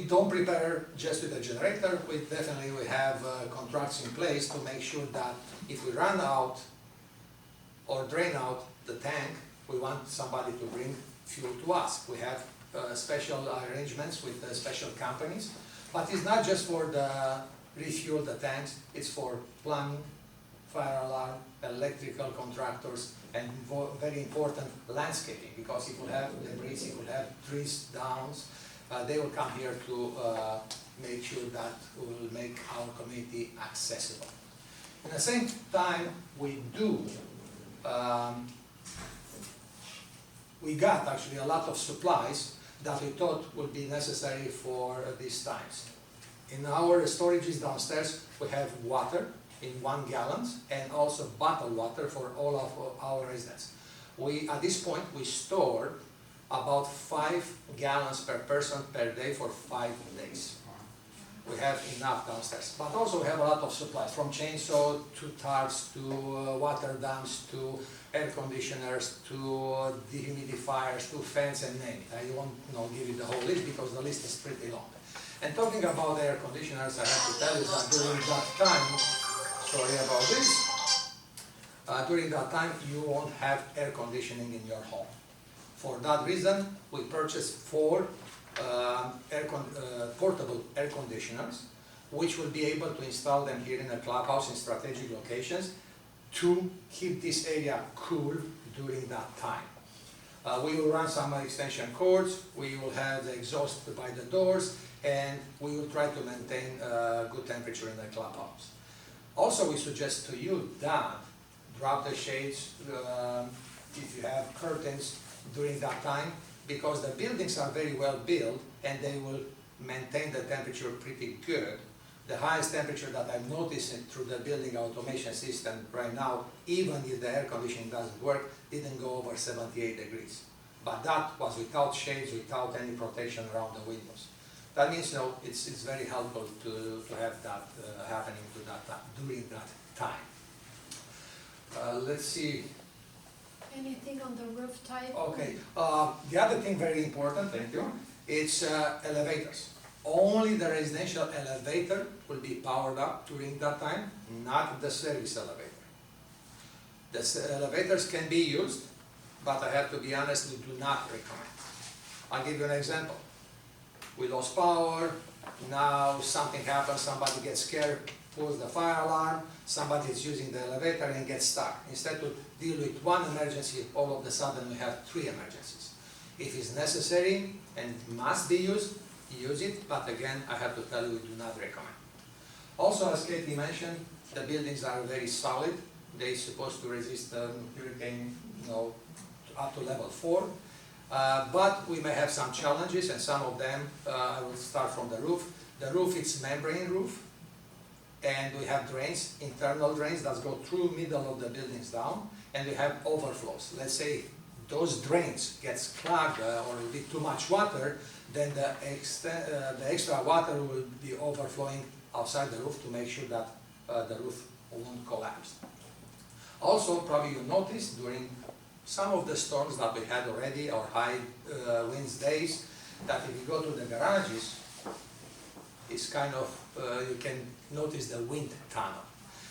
we don't prepare just with the generator. We definitely have contracts in place to make sure that if we run out or drain out the tank, we want somebody to bring fuel to us. We have special arrangements with special companies, but it's not just for the refuel the tanks, it's for plumbing, fire alarm, electrical contractors, and very important, landscaping, because if we have debris, if we have trees downs, they will come here to make sure that we will make our community accessible. At the same time, we got actually a lot of supplies that we thought would be necessary for these times. In our storages downstairs, we have water in 1 gallon and also bottled water for all of our residents. At this point, we store about 5 gallons per person per day for 5 days. We have enough downstairs, but also we have a lot of supplies, from chainsaw to tarps to water dams to air conditioners to dehumidifiers to fans and name it. I won't give you the whole list because the list is pretty long. And talking about air conditioners, I have to tell you that during that time, sorry about this, during that time you won't have air conditioning in your home. For that reason, we purchased 4 portable air conditioners, which will be able to install them here in the clubhouse in strategic locations to keep this area cool during that time. We will run some extension cords, we will have the exhaust by the doors, and we will try to maintain good temperature in the clubhouse. Also, we suggest to you that drop the shades if you have curtains during that time, because the buildings are very well built and they will maintain the temperature pretty good. The highest temperature that I'm noticing through the building automation system right now, even if the air conditioning doesn't work, didn't go over 78 degrees. But that was without shades, without any protection around the windows. That means, it's very helpful to have that happening during that time. Let's see. Anything on the roof type? Okay. The other thing very important, thank you, it's elevators. Only the residential elevator will be powered up during that time, not the service elevator. The elevators can be used, but I have to be honest, we do not recommend. I'll give you an example. We lost power, now something happens, somebody gets scared, pulls the fire alarm, somebody is using the elevator and gets stuck. Instead to deal with 1 emergency, all of a sudden we have 3 emergencies. If it's necessary and must be used, use it, but again, I have to tell you, we do not recommend. Also, as Katie mentioned, the buildings are very solid. They're supposed to resist hurricane, up to level 4. But we may have some challenges, and some of them, I will start from the roof. The roof is membrane roof, and we have drains, internal drains that go through middle of the buildings down, and we have overflows. Let's say those drains gets clogged or with too much water, then the extra water will be overflowing outside the roof to make sure that the roof won't collapse. Also, probably you noticed during some of the storms that we had already, or high winds days, that if you go to the garages, it's kind of, you can notice the wind tunnel.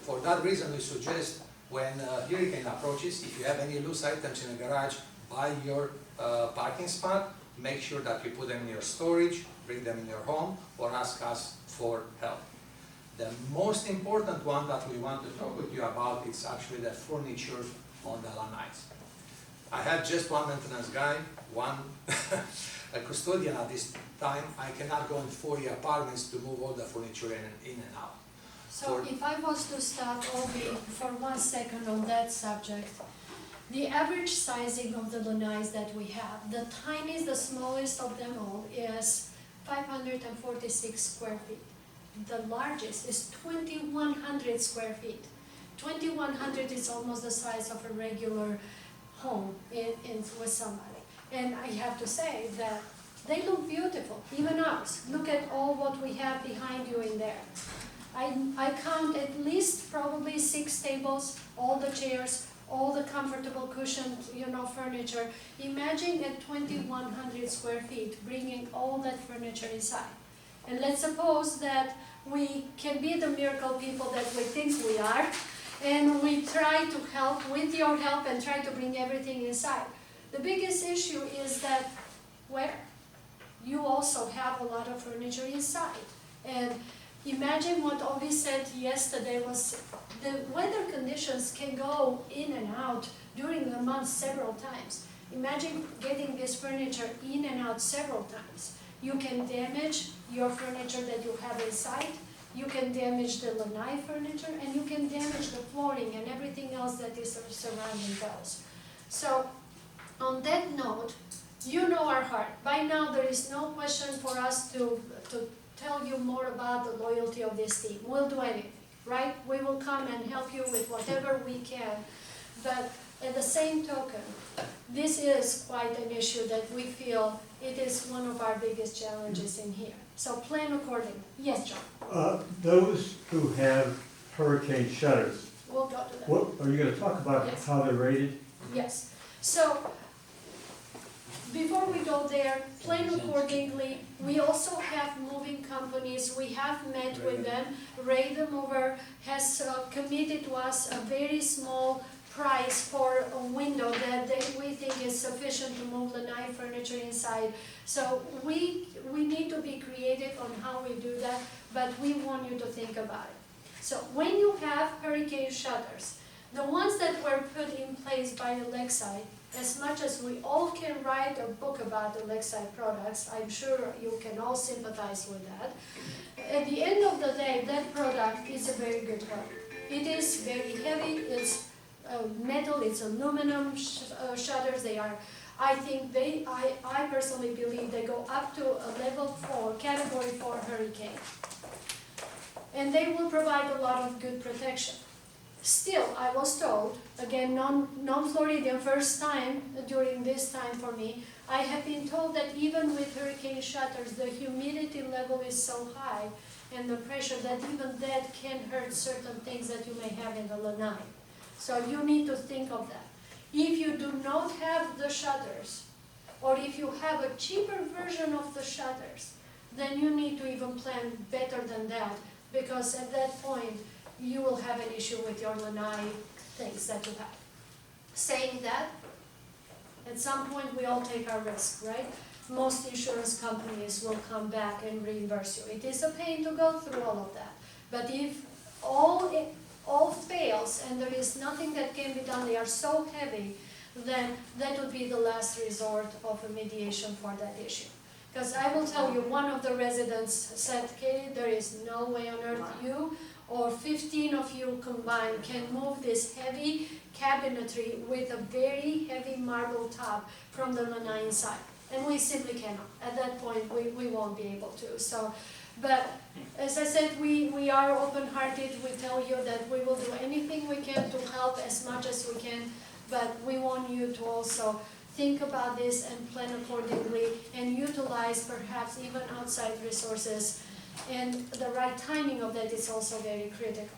For that reason, we suggest when a hurricane approaches, if you have any loose items in the garage by your parking spot, make sure that you put them in your storage, bring them in your home, or ask us for help. The most important one that we want to talk with you about is actually the furniture on the lanais. I have just one maintenance guy, one a custodian at this time. I cannot go in 40 apartments to move all the furniture in and out. So if I was to stop, Obi, for 1 second on that subject, the average sizing of the lanais that we have, the tiniest, the smallest of them all is 546 square feet. The largest is 2,100 square feet. 2,100 is almost the size of a regular home with somebody. And I have to say that they look beautiful, even ours. Look at all what we have behind you in there. I count at least probably 6 tables, all the chairs, all the comfortable cushioned, furniture. Imagine at 2,100 square feet, bringing all that furniture inside. And let's suppose that we can be the miracle people that we think we are, and we try to help with your help and try to bring everything inside. The biggest issue is that where you also have a lot of furniture inside. And imagine what Ovi said yesterday was the weather conditions can go in and out during the month several times. Imagine getting this furniture in and out several times. You can damage your furniture that you have inside, you can damage the lanai furniture, and you can damage the flooring and everything else that is surrounding those. So, on that note, you know our heart. By now, there is no question for us to tell you more about the loyalty of this team. We'll do anything, right? We will come and help you with whatever we can. But at the same token, this is quite an issue that we feel it is one of our biggest challenges in here. So plan accordingly. Yes, John? Those who have hurricane shutters, We'll go to that. what, are you gonna talk about Yes. how they're rated? Yes. So, before we go there, plan accordingly. We also have moving companies. We have met with them. Ray the Mover has committed to us a very small price for a window that we think is sufficient to move lanai furniture inside. So we need to be creative on how we do that, but we want you to think about it. So when you have hurricane shutters, the ones that were put in place by Lakeside, as much as we all can write a book about the Lakeside products, I'm sure you can all sympathize with that. At the end of the day, that product is a very good product. It is very heavy, it's metal, it's aluminum shutters. They are, I think I personally believe they go up to a level 4, category 4 hurricane. And they will provide a lot of good protection. Still, I was told, again, non-Floridian, first time during this time for me, I have been told that even with hurricane shutters, the humidity level is so high and the pressure that even that can hurt certain things that you may have in the lanai. So you need to think of that. If you do not have the shutters, or if you have a cheaper version of the shutters, then you need to even plan better than that, because at that point, you will have an issue with your lanai things that you have. Saying that, at some point we all take our risk, right? Most insurance companies will come back and reimburse you. It is a pain to go through all of that. But if all fails and there is nothing that can be done, they are so heavy, then that would be the last resort of a mediation for that issue. Because I will tell you, one of the residents said, Katie, there is no way on earth you or 15 of you combined can move this heavy cabinetry with a very heavy marble top from the lanai inside. And we simply cannot. At that point, we won't be able to. So, but as I said, we are open-hearted. We tell you that we will do anything we can to help as much as we can, but we want you to also think about this and plan accordingly and utilize perhaps even outside resources. And the right timing of that is also very critical.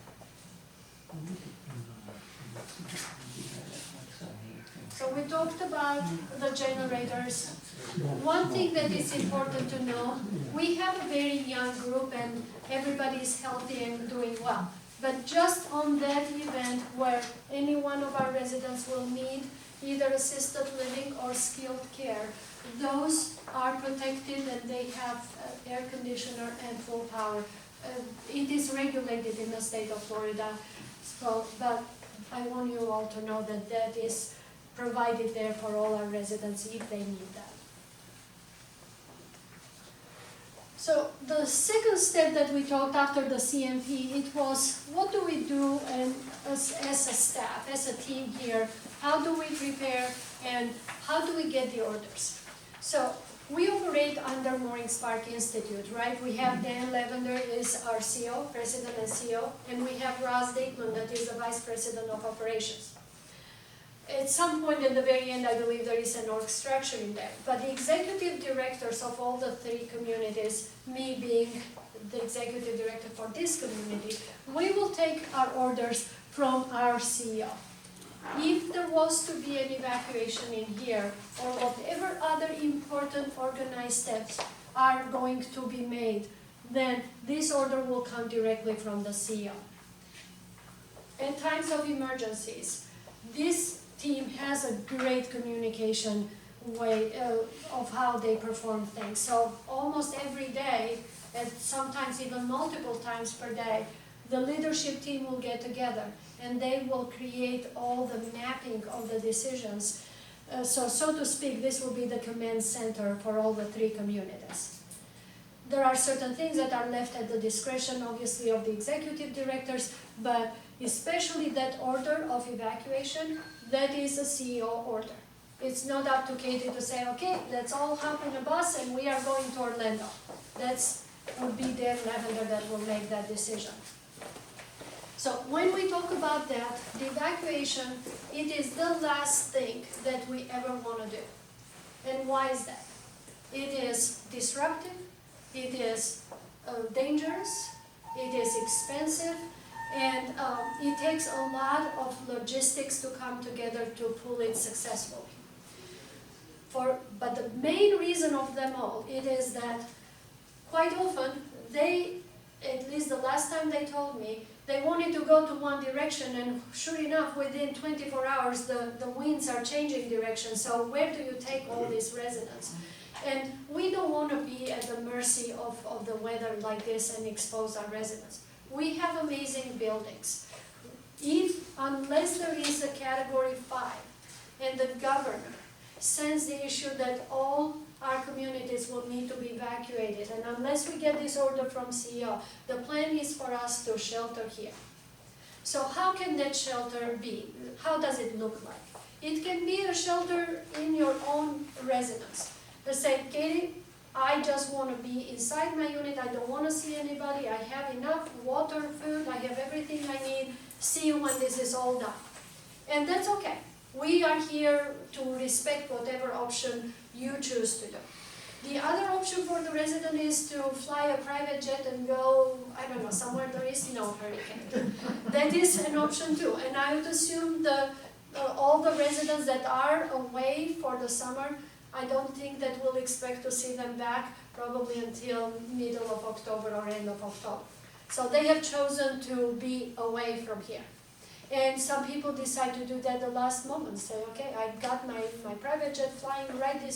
So we talked about the generators. One thing that is important to know, we have a very young group and everybody is healthy and doing well. But just on that event where any one of our residents will need either assisted living or skilled care, those are protected and they have air conditioner and full power. It is regulated in the state of Florida, so, but I want you all to know that that is provided there for all our residents if they need that. So the second step that we talked after the CMP, it was what do we do and as a staff, as a team here, how do we prepare and how do we get the orders? So we operate under Moorings Park Institute, right? We have Dan Lavender is our CEO, President and CEO, and we have Ross Dakeman that is the Vice President of Operations. At some point in the very end, I believe there is an org structure in there. But the executive directors of all the 3 communities, me being the executive director for this community, we will take our orders from our CEO. If there was to be an evacuation in here, or whatever other important organized steps are going to be made, then this order will come directly from the CEO. In times of emergencies, this team has a great communication way of how they perform things. So almost every day, and sometimes even multiple times per day, the leadership team will get together and they will create all the mapping of the decisions. So to speak, this will be the command center for all the 3 communities. There are certain things that are left at the discretion, obviously, of the executive directors, but especially that order of evacuation, that is a CEO order. It's not up to Katie to say, okay, let's all hop in a bus and we are going to Orlando. Would be Dave Lavender that will make that decision. So when we talk about that, the evacuation, it is the last thing that we ever want to do. And why is that? It is disruptive, it is dangerous, it is expensive, and it takes a lot of logistics to come together to pull it successfully. But the main reason of them all, it is that quite often they, at least the last time they told me, they wanted to go to one direction, and sure enough, within 24 hours, the winds are changing direction. So where do you take all these residents? And we don't want to be at the mercy of the weather like this and expose our residents. We have amazing buildings. Unless there is a Category 5 and the governor sends the issue that all our communities will need to be evacuated, and unless we get this order from CEO, the plan is for us to shelter here. So how can that shelter be? How does it look like? It can be a shelter in your own residence. Let's say, Katie, I just want to be inside my unit, I don't want to see anybody, I have enough water, food, I have everything I need, see you when this is all done. And that's okay. We are here to respect whatever option you choose to do. The other option for the resident is to fly a private jet and go, I don't know, somewhere there is no hurricane. That is an option too. And I would assume all the residents that are away for the summer, I don't think that we'll expect to see them back probably until middle of October or end of October. So they have chosen to be away from here. And some people decide to do that the last moment, say, okay, I got my private jet flying right this